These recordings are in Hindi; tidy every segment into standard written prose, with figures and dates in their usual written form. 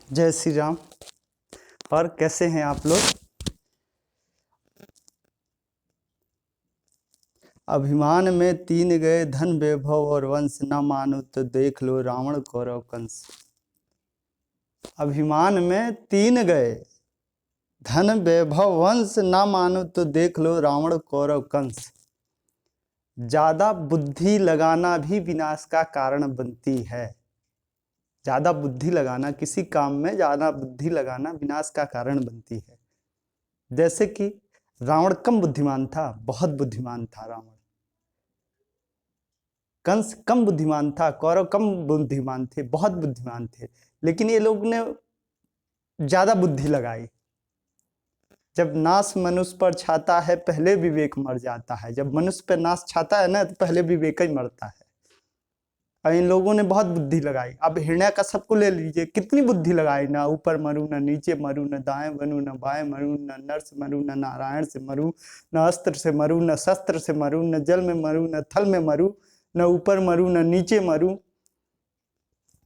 जय श्री राम। और कैसे हैं आप लोग? अभिमान में तीन गए, धन वैभव और वंश, न मानो तो देख लो रावण कौरव कंस। अभिमान में तीन गए, धन वैभव वंश, न मानो तो देख लो रावण कौरव कंस। ज्यादा बुद्धि लगाना भी विनाश का कारण बनती है। ज्यादा बुद्धि लगाना, किसी काम में ज्यादा बुद्धि लगाना विनाश का कारण बनती है। जैसे कि रावण कम बुद्धिमान था, बहुत बुद्धिमान था रावण। कंस कम बुद्धिमान था, कौरव कम बुद्धिमान थे, बहुत बुद्धिमान थे। लेकिन ये लोग ने ज्यादा बुद्धि लगाई। जब नाश मनुष्य पर छाता है, पहले विवेक मर जाता है। जब मनुष्य पर नाश छाता है ना, तो पहले विवेक ही मरता है। और इन लोगों ने बहुत बुद्धि लगाई। अब हिरण्यकश्यप को ले लीजिए, कितनी बुद्धि लगाई। ना ऊपर मरू, ना नीचे मरू, न दाएं बनू, न बाएं मरू, न नर से मरू, न नारायण से मरू, न अस्त्र से मरू, न शस्त्र से मरू, न जल में मरू, न थल में मरू, न ऊपर मरू, न नीचे मरू।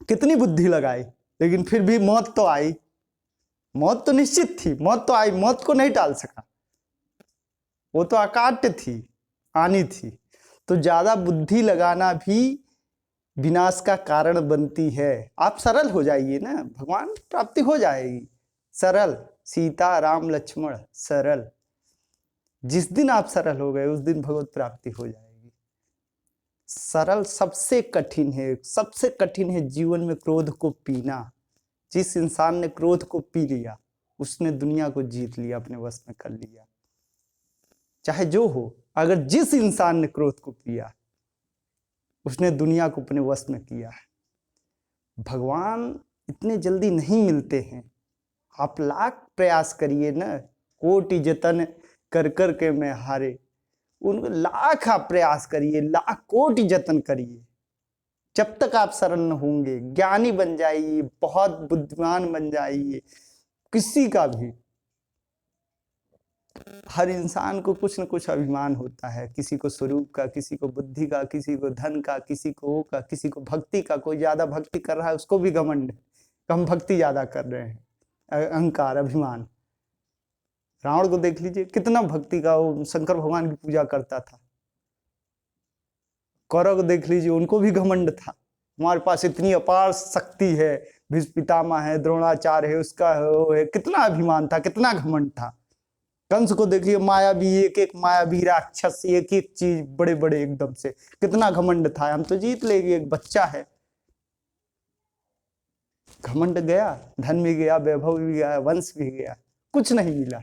कितनी बुद्धि लगाई, लेकिन फिर भी मौत तो आई। मौत तो निश्चित थी, मौत तो आई, मौत को नहीं टाल सका। वो तो अकाट्य थी, आनी थी। तो ज्यादा बुद्धि लगाना भी विनाश का कारण बनती है। आप सरल हो जाइए ना, भगवान प्राप्ति हो जाएगी। सरल, सीता राम लक्ष्मण सरल। जिस दिन आप सरल हो गए, उस दिन भगवत प्राप्ति हो जाएगी। सरल सबसे कठिन है, सबसे कठिन है जीवन में क्रोध को पीना। जिस इंसान ने क्रोध को पी लिया, उसने दुनिया को जीत लिया, अपने वश में कर लिया। चाहे जो हो, अगर जिस इंसान ने क्रोध को पिया, उसने दुनिया को अपने वश में किया है। भगवान इतने जल्दी नहीं मिलते हैं। आप लाख प्रयास करिए ना, कोटि जतन कर कर के मैं हारे। उनको लाख आप प्रयास करिए, लाख कोटि जतन करिए, जब तक आप सरल न होंगे। ज्ञानी बन जाइए, बहुत बुद्धिमान बन जाइए, किसी का भी। हर इंसान को कुछ न कुछ अभिमान होता है, किसी को स्वरूप का, किसी को बुद्धि का, किसी को धन का, किसी को वो का, किसी को भक्ति का। कोई ज्यादा भक्ति कर रहा है, उसको भी घमंड है, हम भक्ति ज्यादा कर रहे हैं। अहंकार, अभिमान। रावण को देख लीजिए, कितना भक्ति का, वो शंकर भगवान की पूजा करता था। कौरव को देख लीजिए, उनको भी घमंड था, हमारे पास इतनी अपार शक्ति है, भीष्म पितामह है, द्रोणाचार्य है, उसका है, कितना अभिमान था, कितना घमंड था। कंस को देखिए, मायावी, एक एक मायावी राक्षस, एक एक चीज बड़े बड़े एकदम से, कितना घमंड था, हम तो जीत लेंगे, एक बच्चा है। घमंड गया, धन भी गया, वैभव भी गया, वंश भी गया, कुछ नहीं मिला।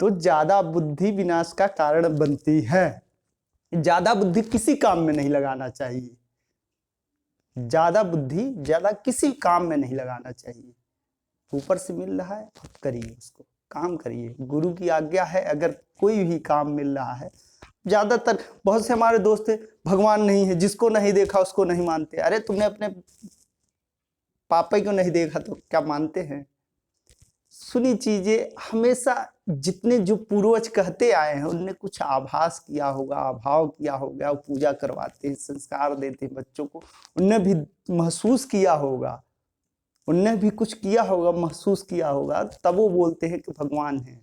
तो ज्यादा बुद्धि विनाश का कारण बनती है। ज्यादा बुद्धि किसी काम में नहीं लगाना चाहिए। ज्यादा बुद्धि ज्यादा किसी काम में नहीं लगाना चाहिए। ऊपर से मिल रहा है, आप करिए, उसको काम करिए। गुरु की आज्ञा है, अगर कोई भी काम मिल रहा है। ज्यादातर बहुत से हमारे दोस्त है, भगवान नहीं है, जिसको नहीं देखा उसको नहीं मानते। अरे तुमने अपने पापा को नहीं देखा तो क्या मानते हैं? सुनी चीजें हमेशा, जितने जो पूर्वज कहते आए हैं, उनने कुछ आभास किया होगा, अभाव किया होगा, वो पूजा करवाते हैं, संस्कार देते हैं बच्चों को। उनने भी महसूस किया होगा, उनने भी कुछ किया होगा, महसूस किया होगा, तब वो बोलते हैं कि भगवान है।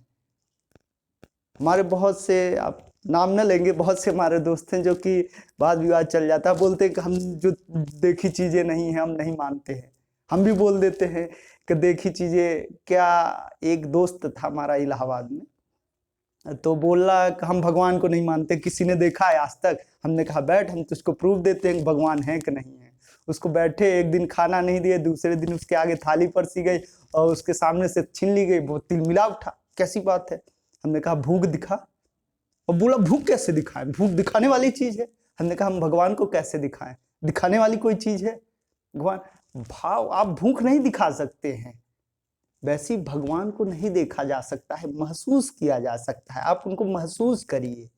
हमारे बहुत से, आप नाम न लेंगे, बहुत से हमारे दोस्त हैं जो कि वाद विवाद चल जाता है, बोलते हैं कि हम जो देखी चीजें नहीं है, हम नहीं मानते हैं। हम भी बोल देते हैं कि देखी चीजें क्या। एक दोस्त था हमारा इलाहाबाद में, तो बोल रहा कि हम भगवान को नहीं मानते, किसी ने देखा है आज तक? हमने कहा बैठ, हम तुझको प्रूफ देते हैं कि भगवान है कि नहीं है। उसको बैठे, एक दिन खाना नहीं दिए, दूसरे दिन उसके आगे थाली परसी गई और उसके सामने से छीन ली गई। वो तिलमिला उठा, कैसी बात है? हमने कहा भूख दिखा। और बोला भूख कैसे दिखाएं, भूख दिखाने वाली चीज है। हमने कहा हम भगवान को कैसे दिखाएं, दिखाने वाली कोई चीज है? भगवान भाव, आप भूख नहीं दिखा सकते हैं, वैसी भगवान को नहीं देखा जा सकता है, महसूस किया जा सकता है। आप उनको महसूस करिए।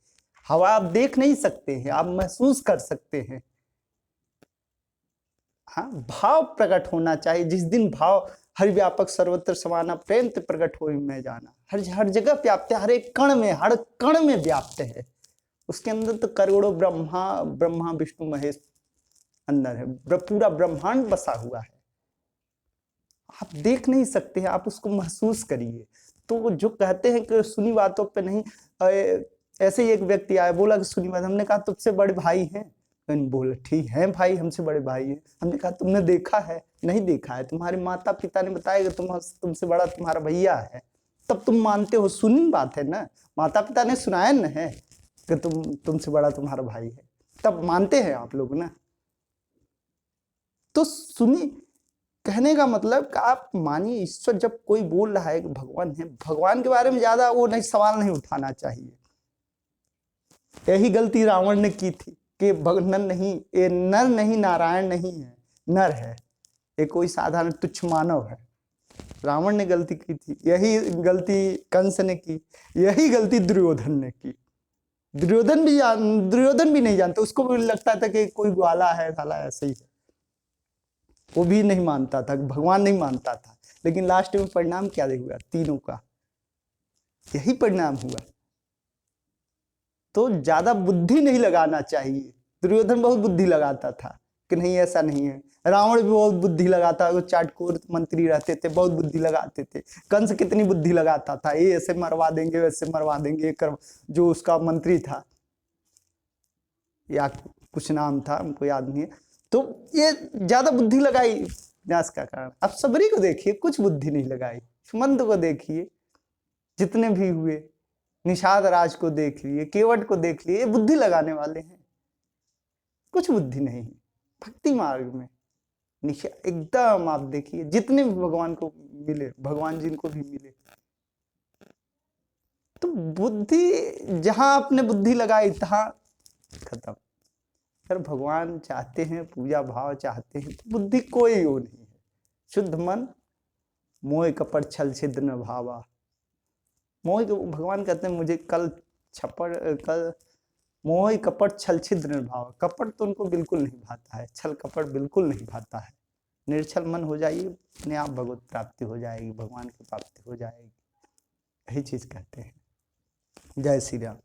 हवा आप देख नहीं सकते हैं, आप महसूस कर सकते हैं। हाँ, भाव प्रकट होना चाहिए। जिस दिन भाव, हर व्यापक सर्वत्र समाना, प्रेम प्रकट हो में जाना, हर जगह व्याप्त है, हर एक कण में, हर कण में व्याप्त है। उसके अंदर तो करोड़ों ब्रह्मा विष्णु महेश अंदर है, पूरा ब्रह्मांड बसा हुआ है। आप देख नहीं सकते हैं, आप उसको महसूस करिए। तो जो कहते हैं कि सुनी बातों पे नहीं, ऐसे ही एक व्यक्ति आया, बोला कि सुनी बात, हमने कहा तुमसे बड़े भाई हैं? बोले ठीक है भाई, हमसे बड़े भाई हैं। हमने कहा तुमने देखा है? नहीं देखा है, तुम्हारे माता पिता ने बताया कि तुमसे बड़ा तुम्हारा भैया है, तब तुम मानते हो। सुनी बात है ना, माता पिता ने सुनाया न है कि तुमसे बड़ा तुम्हारा भाई है, तब मानते हैं आप लोग ना। तो सुनी, कहने का मतलब कि आप मानिए, ईश्वर जब कोई बोल रहा है कि भगवान है, भगवान के बारे में ज्यादा वो नहीं, सवाल नहीं उठाना चाहिए। यही गलती रावण ने की थी कि नर नहीं, ये नर नहीं, नारायण नहीं है, नर है, ये कोई साधारण तुच्छ मानव है। रावण ने गलती की थी, यही गलती कंस ने की, यही गलती दुर्योधन ने की। दुर्योधन भी नहीं जानता, उसको भी लगता था कि कोई ग्वाला है, साला ऐसे ही है, वो भी नहीं मानता था, भगवान नहीं मानता था। लेकिन लास्ट में परिणाम क्या हुआ? तीनों का यही परिणाम हुआ। तो ज्यादा बुद्धि नहीं लगाना चाहिए। दुर्योधन बहुत बुद्धि लगाता था कि नहीं ऐसा नहीं है, रावण भी बहुत बुद्धि लगाता, वो चाटकोर मंत्री रहते थे, बहुत बुद्धि लगाते थे। कंस कितनी बुद्धि लगाता था, ये ऐसे मरवा देंगे, वैसे मरवा देंगे, जो उसका मंत्री था, या कुछ नाम था, हमको याद नहीं है, तो ये ज्यादा बुद्धि लगाई विनाश का कारण। अब सबरी को देखिए, कुछ बुद्धि नहीं लगाई। सुमंत को देखिए, जितने भी हुए, निषाद राज को देख लिए, केवट को देख लिए, ये बुद्धि लगाने वाले हैं, कुछ बुद्धि नहीं है। भक्ति मार्ग में एकदम आप देखिए, जितने भी भगवान को मिले, भगवान जिनको भी मिले, तो बुद्धि जहां आपने बुद्धि लगाई तहां खत्म। अगर भगवान चाहते हैं, पूजा भाव चाहते हैं, तो बुद्धि कोई वो नहीं है। शुद्ध मन मोह कपट छल छिद्र न भावा। मोह, भगवान कहते हैं मुझे कल मोह कपट छल छिद्र न भावा। कपट तो उनको बिल्कुल नहीं भाता है, छल कपट बिल्कुल नहीं भाता है। निर्छल मन हो जाइए, अपने आप भगवत प्राप्ति हो जाएगी, भगवान की प्राप्ति हो जाएगी। यही चीज कहते हैं। जय श्री राम।